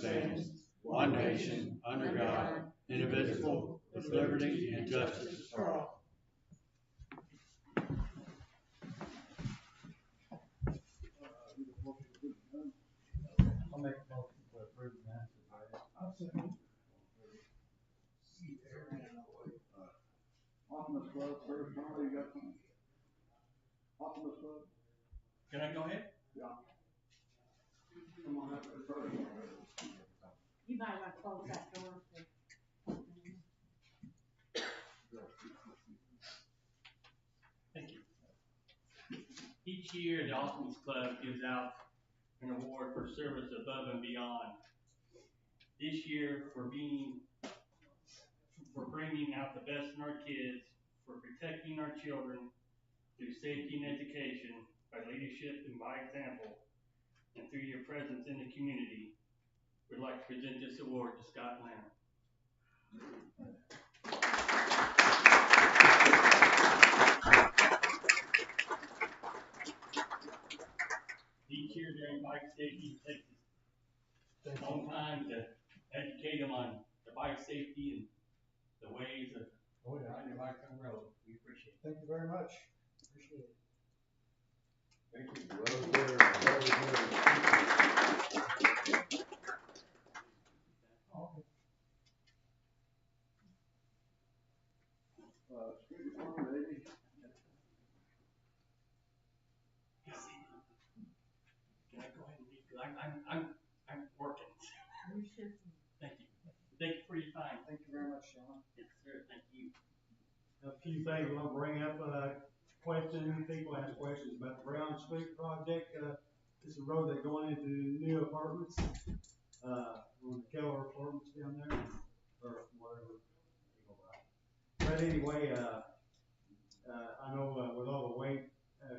stands, one nation, under God, indivisible, with liberty and justice for all. I'll make a motion to approve the minutes. I'll second. Optimus Club, first, Charlie, you got something? Optimus Club? Can I go ahead? Yeah. Come on up there first. You might want to close that door. Thank you. Each year, the Optimus Club gives out an award for service above and beyond. This year, for bringing out the best in our kids, for protecting our children through safety and education, by leadership and by example, and through your presence in the community, we'd like to present this award to Scott Lamb. Each year during bike safety, it takes a long time to educate them on the bike safety and the ways of riding your bike on the road. We appreciate it. Thank you very much. Appreciate it. Thank you. Well good. Street department, Amy. Can I go ahead and leave? Because I'm working. You should. Thank you. Thank you for your time. Thank you very much, Sean. Yes, sir. Thank you. A few things I want to bring up. Questions. People ask questions about the Brown Street project. This is a road that's going into new apartments. On the Keller Apartments down there, or whatever you go by. But anyway, I know with all the weight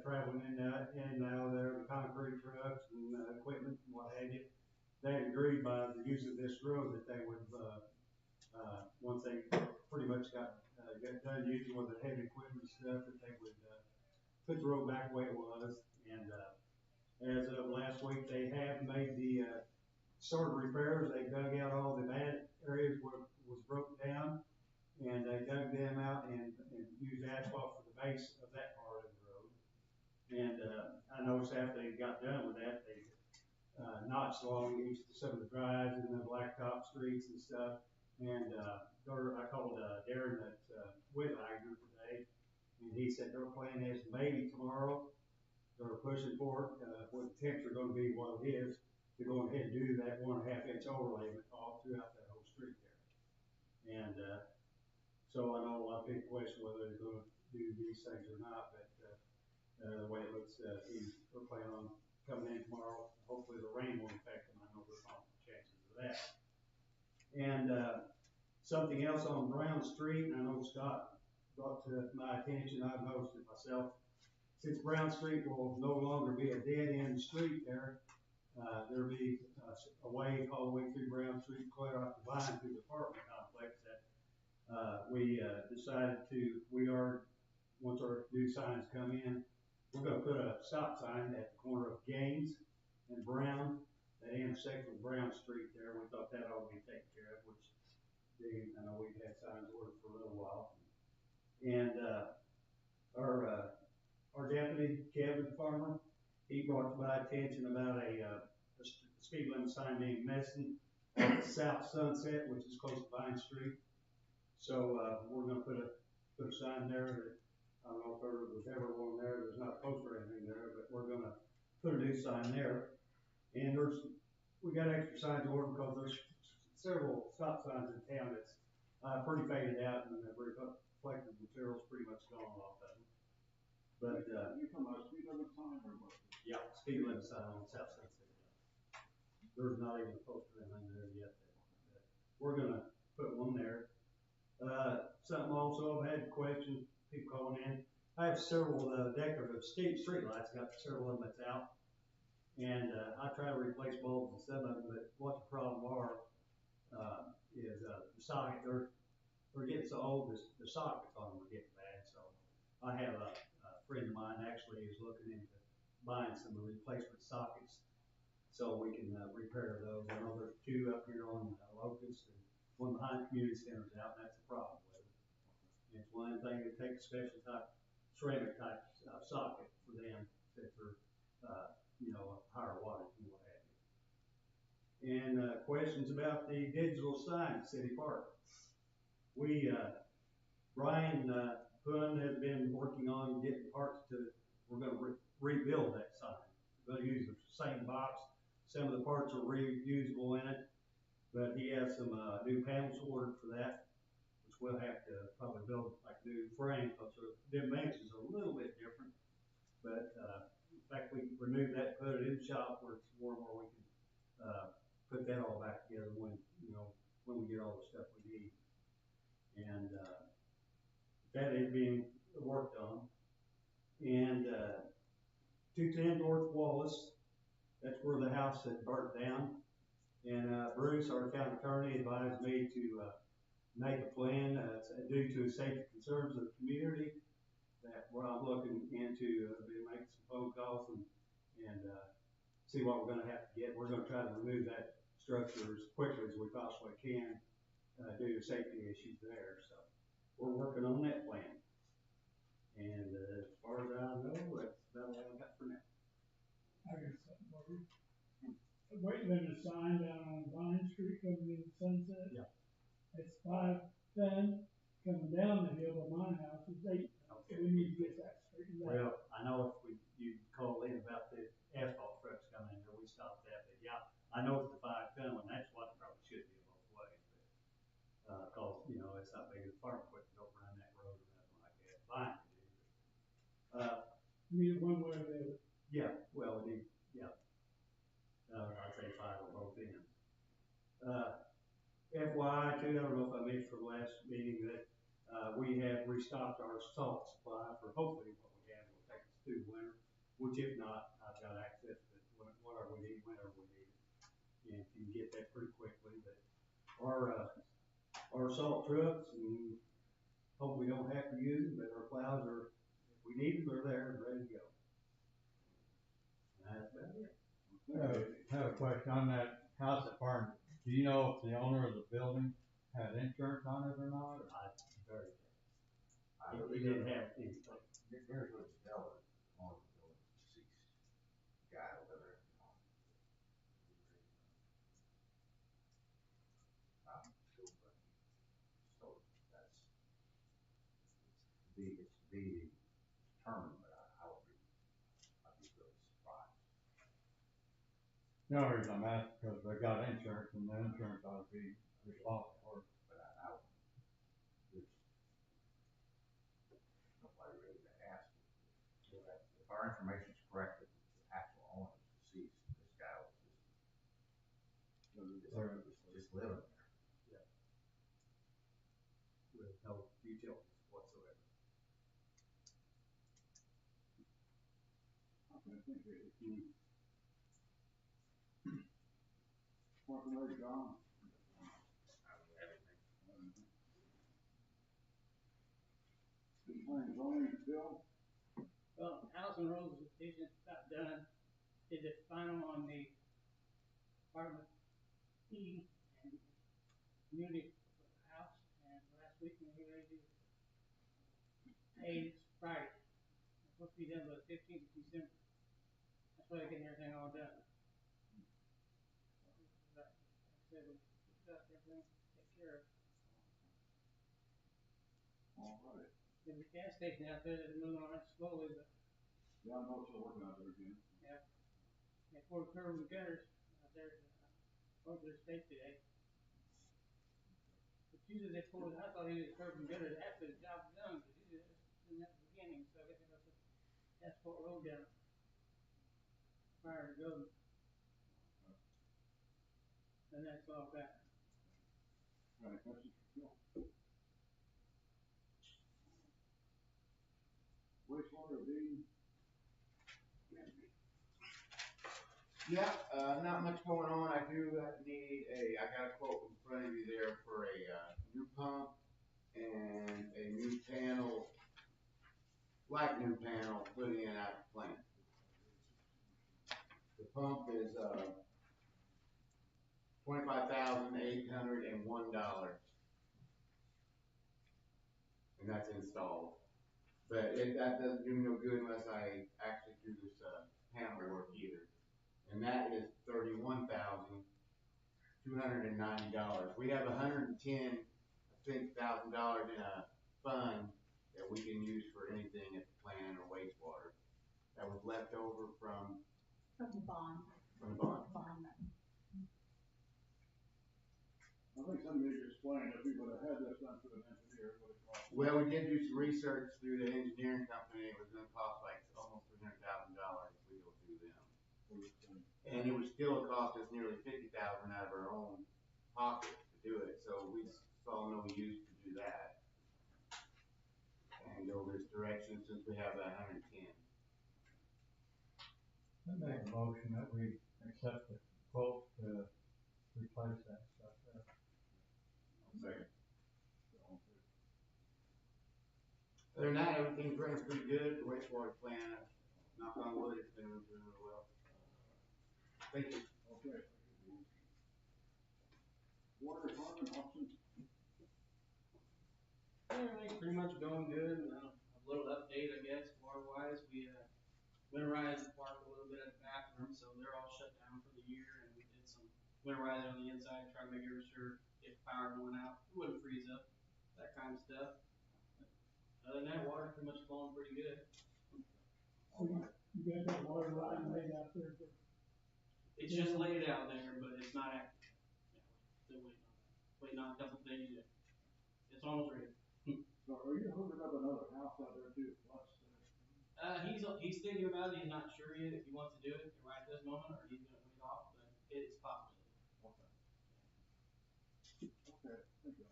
traveling in and out of there, the concrete trucks and equipment and what have you, they agreed by the use of this road that they would, once they pretty much got done using with the heavy equipment and stuff, that they would put the road back the way it was. And as of last week, they have made the sort of repairs. They dug out all the bad areas where it was broken down, and they dug them out and used asphalt for the base of that part of the road. And I noticed after they got done with that, they notched along some of the drives and the blacktop streets and stuff. And I called Darren at Whittiger today, and he said their plan is maybe tomorrow. They're pushing for it, what the temps are going to be, what it is, to go ahead and do that 1.5 inch overlay all throughout that whole street there. And so I know a lot of people question whether they're going to do these things or not, but the way it looks, they're planning on coming in tomorrow. Hopefully the rain won't affect them. I know there's not chances of that. And something else on Brown Street, I know Scott brought to my attention, I've noticed it myself. Since Brown Street will no longer be a dead-end street there, there'll be a way all the way through Brown Street, clear out the line through the apartment complex that we decided to, once our new signs come in, we're going to put a stop sign at the corner of Gaines and Brown, that intersects with Brown Street there. We thought that ought to be taken care of, which I know we've had signs ordered for a little while. And our deputy, Kevin Farmer, he brought to my attention about a speed limit sign being missing on South Sunset, which is close to Vine Street. So we're going to put a sign there that, I don't know if there was ever one there. There's not a poster or anything there, but we're going to put a new sign there. And we got extra signs ordered because there's several stop signs in town that's pretty faded out, and the reflective material's pretty much gone off of them. But you talking about a speed limit sign or what? yeah, speed limit sign on South Sunset. There's not even a poster in there yet. But we're gonna put one there. Something also, I've had questions, people calling in. I have several decorative street lights, got several of them that's out. And I try to replace bulbs and some of them, but what the problem is the socket, they're getting so old, the sockets on them are getting bad. So I have a friend of mine actually is looking into buying some replacement sockets so we can repair those. I know there's 2 up focused, and one behind community centers out, and that's a problem with it. And it's one thing that takes a special type, ceramic type, socket for them that are, higher wattage and what have you. And, questions about the digital sign at City Park. Brian, Pun has been working on getting parts we're gonna rebuild that sign. We're gonna use the same box. Some of the parts are reusable in it, but he has some, new panels ordered for that, which we'll have to probably build like new frame, because the dimensions are a little bit different. But, in fact, we can remove that, put it in the shop where it's warm, where we can, put that all back together when we get all the stuff we need. And, that is being worked on. And, 210 North Wallace, that's where the house had burnt down. And, Bruce, our county attorney, advised me to, make a plan, due to safety concerns of the community, that what I'm looking into, make some phone calls and see what we're gonna have to get. We're gonna try to remove that structure as quickly as we possibly can, due to safety issues there. So we're working on that plan. And, as far as I know, that's about all I got for now. I got something for you. Weight limit sign down on Vine Street coming in Sunset. Yeah. It's 510, coming down the hill to my house, it's 8. So we need to get that straightened out. Well, I know if you call in about the asphalt trucks coming in here, we stopped that, but yeah, I know it's the 510 one, that's what it probably should be both ways, but, cause, it's not big, the farm equipment don't run that road or nothing like that, fine to do, but, You need it one way or the other. yeah, well, I'd say 5 on both ends. FYI too, I don't know if I mentioned from last meeting that, we have restocked our salt supply for hopefully what we have will take us through winter, which if not, I've got access to whatever we need, whenever we need it. And you can get that pretty quickly, but our salt trucks, and hope we don't have to use them, but our plows are, if we need them, they're there and ready to go. And that's about it. I have a question on that house at Farm. Do you know if the owner of the building had insurance on it or not? We didn't have anything. Here's what's dealt with on the building, deceased guy over there. So that's, it's to be determined, but I'd be really surprised. The only reason I'm asking, because they got insurance, and the insurance ought to be responsible for it. But there's nobody really to ask. If our information is correct, that the actual owner is deceased, this guy was just living there. With no utilities whatsoever. Welcome, Larry John. Zoning, Bill? Well, Allison Rose petition got done, did the final on the apartment E and community house, and last week when we were ready to pay, it's Friday. It's supposed to be done by the 15th of December. That's why they're getting everything all done. But, like I said, we got everything taken care of. All right. There's a gas station out there that's moving on it slowly, but Yeah, I know it's working out there again. yeah, they poured curb and gutters out there, over the state today. But usually they pour, I thought they did curb and gutters after the job's done, but usually it's in at the beginning, so I guess they must have asphalt road down prior to go. And that's all that. Any questions for Bill? Wastewater D. Yeah, not much going on. I do need I got a quote in front of you there for a new pump and a new panel, like new panel, putting it out the plant. The pump is $25,800. $901. And that's installed. But that doesn't do me no good unless I actually do this, panel work either. And that is $31,290. We have $110,000 in a fund that we can use for anything at the plant or wastewater. That was left over from From the bond. the bond. Bond. I think somebody needs to explain, if we would have had this done through an engineer, it would have cost. Well, we did do some research through the engineering company. It was gonna cost like almost $300,000 if we go through them. And it would still cost us nearly $50,000 out of our own pocket to do it, so we saw no use to do that. And go this direction since we have that 110. I make a motion that we accept the quote to replace that stuff there. Second. Other than that, everything's running pretty good. The wastewater plant, knock on wood, it's been doing really well. Thank you. Okay. Water department option. Everything's pretty much going good. A little update, I guess, water wise. We winterized the park a little bit at the bathroom, so they're all shut down for the year. And we did some winterizing on the inside, try to make sure if power went out, it wouldn't freeze up, that kind of stuff. Other than that, water's pretty much flowing pretty good. So you got that water line laid out there for. It's just laid out there, but it's not active. Yeah, we're still waiting on a couple days yet. It's almost ready. So are you hooking up another house out there too? He's thinking about it. He's not sure yet if he wants to do it right this moment or he's gonna wait off, but it's possible. Okay. Okay, thank you.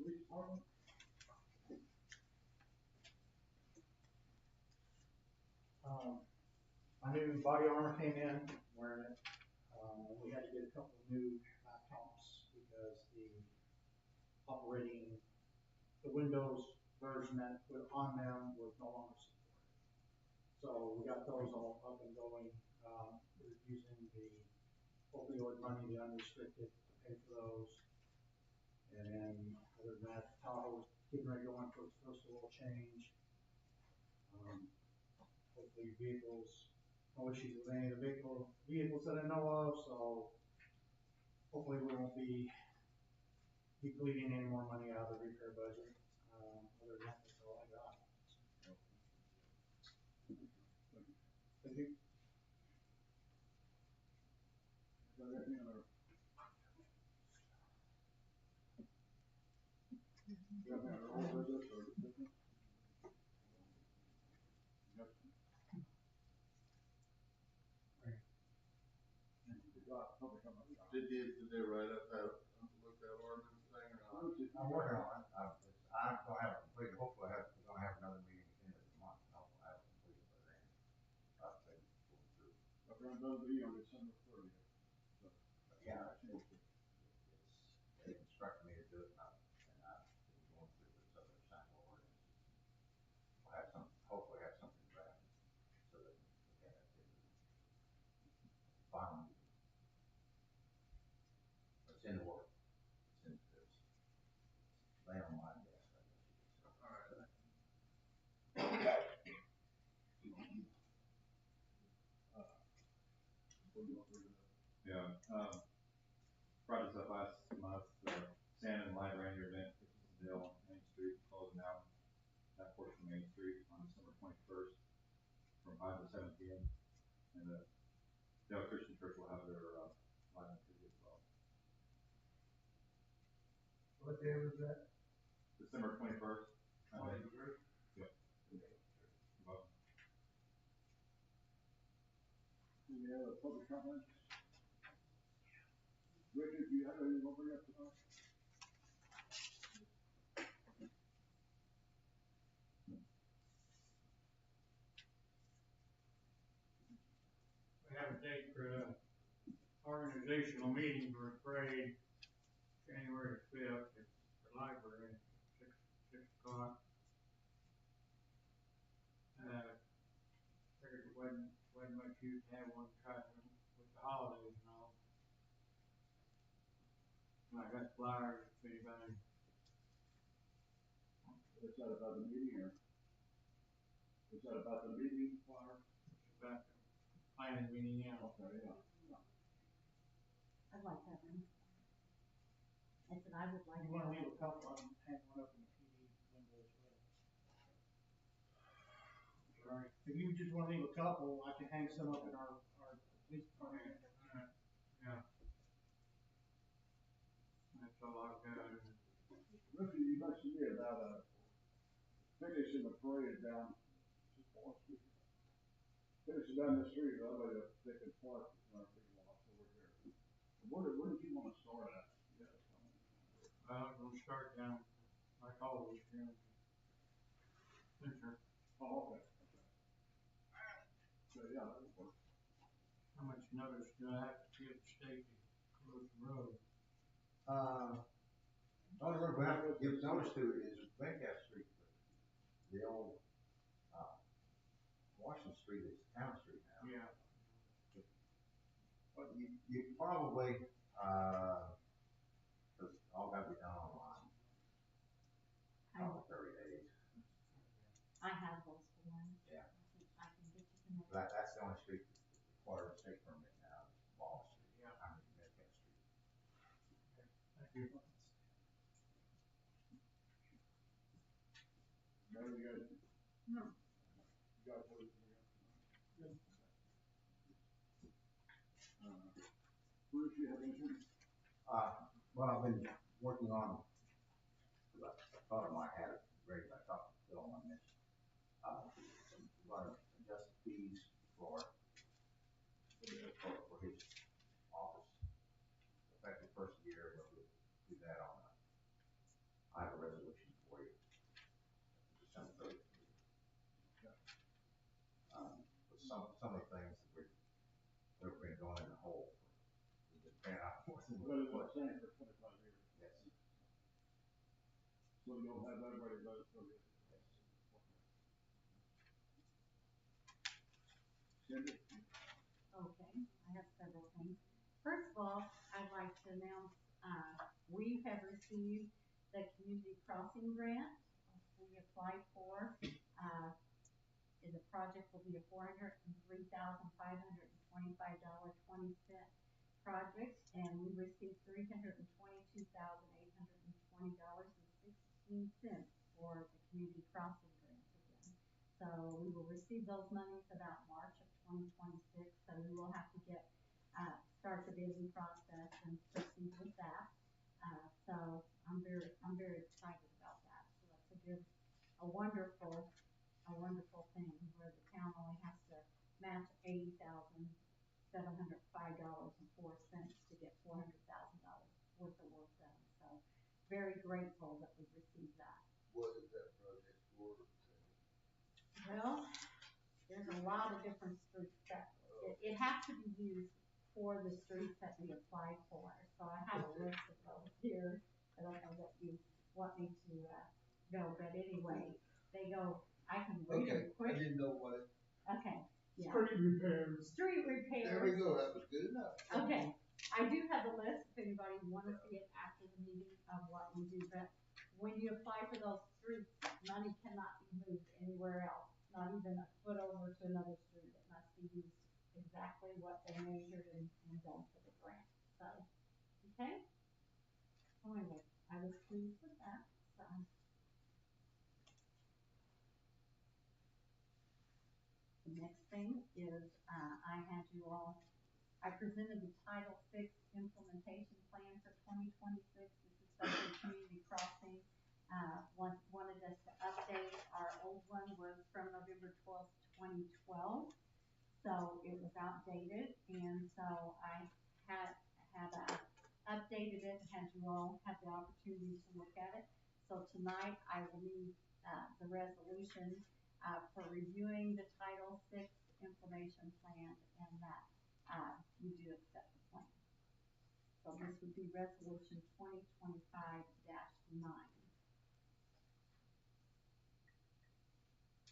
Police department? My new body armor came in, wearing it. We had to get a couple of new laptops because the Windows version that put on them was no longer supported. So we got those all up and going. We're using the opioid money, the unrestricted, to pay for those. And then other than that, Tahoe was getting ready to go in for its first oil change. Hopefully vehicles, no issues with any of the vehicles that I know of, so hopefully we won't be depleting any more money out of the repair budget. Other than that, that's all I got. Thank you. Is there anything other? You have any other old business or business? Yes. You got public comment. Did they write up that ordinance thing or not? I'm working on it. I'm gonna have it completed. Hopefully we're gonna have another meeting at the end of the month. Hopefully I have it completed by then. I'll say pull through. But they're gonna be on December 30th. So, But yeah, changed it. they instructed me to do it now, and going through this other sample ordinance. Hopefully have something drafted so that we can have it final. It's in the work. It's laying on my desk, I guess you could say. All right. What do you want to do? Yeah, brought this up last month, the Sand and Light Ranger event, Dale, Main Street, closing out that portion of Main Street on December 21st from 5 to 7 p.m. And the Dale Christian Church will have their, live activity as well. What day was that? December 21st. Yep. Any other public comments? Richard, do you have anything to bring up tonight? We have a date for the organizational meeting for a parade, January 5th at the library, 6 o'clock. Figured it wasn't much use to have one time with the holidays and all. I got flyers, if anybody, Is that about the meeting or? Is that about the meeting, or? it's about the planning meeting, yeah. Okay, yeah. I'd like that one. I said I would like. You wanna leave a couple, hang one up in the PD window as well. Right, if you just wanna leave a couple, I can hang some up in our police department. Yeah. That's all I've got. Ricky, you mentioned me about, finishing the parade down, finishing down the street, the other way to Dickens Park, is our big loss over here. Where did you wanna start at? Well, we'll start down, like always, you know. Center. Oh, okay. So, yeah, that would work. How much notice do I have to give the state to close the road? Only road we have to give notice to is Metcalf Street. The old, Washington Street is Town Street now. Yeah. But you probably, cause all gotta be done online. Probably 30 days. I have those forms. Yeah. I can get you the next. That's the only street that requires a state permit now, is Wall Street. Yeah. I mean, Metcalf Street. Thank you. Mary, you guys? No. You got everything else? Bruce, you have anything? Well, I've been working on, I thought I might have it ready, but I talked to Phil on this. Going to adjust the fees for his office, effective first year, but we'll do that on I have a resolution for you. December 30th. But some of the things that we've been going in the hole. We've been paying out more than What is what saying for 25 years? Yes. So you'll have everybody vote for you? Yes. Cindy? Okay, I have several things. First of all, I'd like to announce, we have received the community crossing grant we applied for. The project will be a $403,525.20 project, and we received $322,820.16 for the community crossing grant again. So we will receive those monies about March of 2026, so we will have to start the bidding process and proceed with that. So I'm very excited about that. So that's a wonderful thing where the town only has to match $80,705.04 to get $400,000 worth of work done. So very grateful that we received that. What is that project for? Well, there's a lot of different streets that it has to be used for the streets that we applied for. So I have a list of those here. I don't know that you want me to go, but anyway, they go. I can read them quick. I didn't know what. Okay. Yeah. Street repairs. Street repairs. There we go, that was good enough. Okay. I do have a list if anybody wants to see it after the meeting of what we do, but when you apply for those streets, money cannot be moved anywhere else, not even a foot over to another street. It must be used exactly what they measured and done for the grant. So, okay. So anyway, I was pleased with that. So. The next thing is, I presented the Title VI implementation plan for 2026. This is something Community Crossing wanted us to update. Our old one was from November 12th, 2012. So it was outdated, and so I had updated it, had you all have the opportunity to look at it. So tonight I will need the resolution for reviewing the Title VI information plan, and that you do accept the plan. So this would be resolution 2025-9.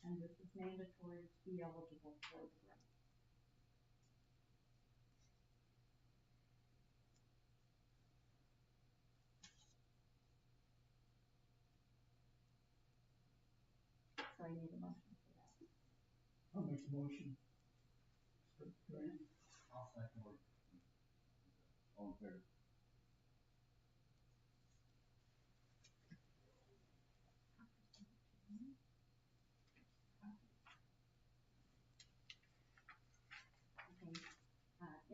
And this is mandatory to be eligible for the grant. So I need a motion for that. I'll make a motion. For grant. I'll second it. All in favor? Okay,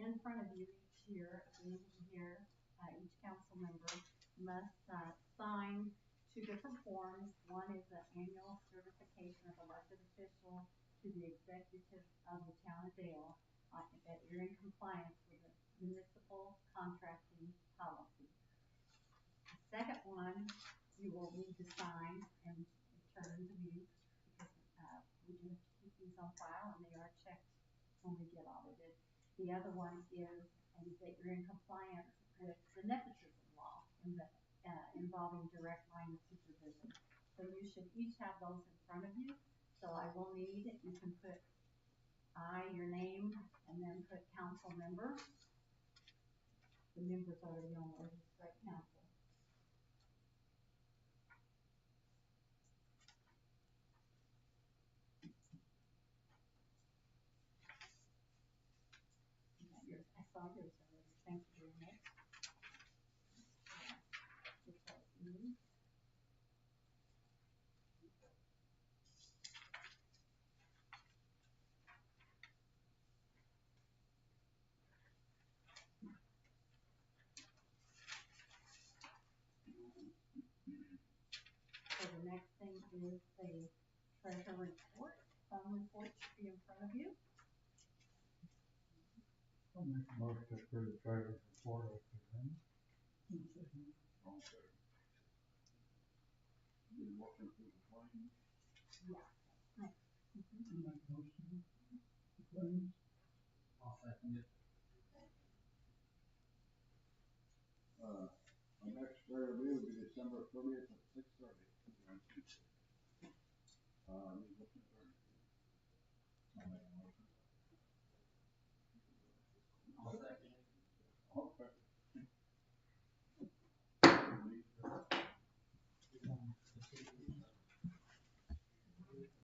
in front of you each year, at the end of the year, each council member must, sign two different forms. One is an annual certification of elected official to the executive of the town of Dale, that you're in compliance with the municipal contracting policy. The second one, you will need to sign and return to me, because, we do have to keep these on file, and they are checked when we get audited. The other one is that you're in compliance with the nepotism law involving direct line of supervision. So you should each have those in front of you. So I will need, you can put your name, and then put council member. The members already on there, just write council. Yours, I saw yours already, thank you very much. So the next thing is the treasure report. Fund report should be in front of you. I'll make a motion to approve the treasurer's report as presented. All in favor? Need a motion to approve the claims? Yeah. Nice. I'll make a motion. For claims. I'll second it. Our next regular meeting will be December 30th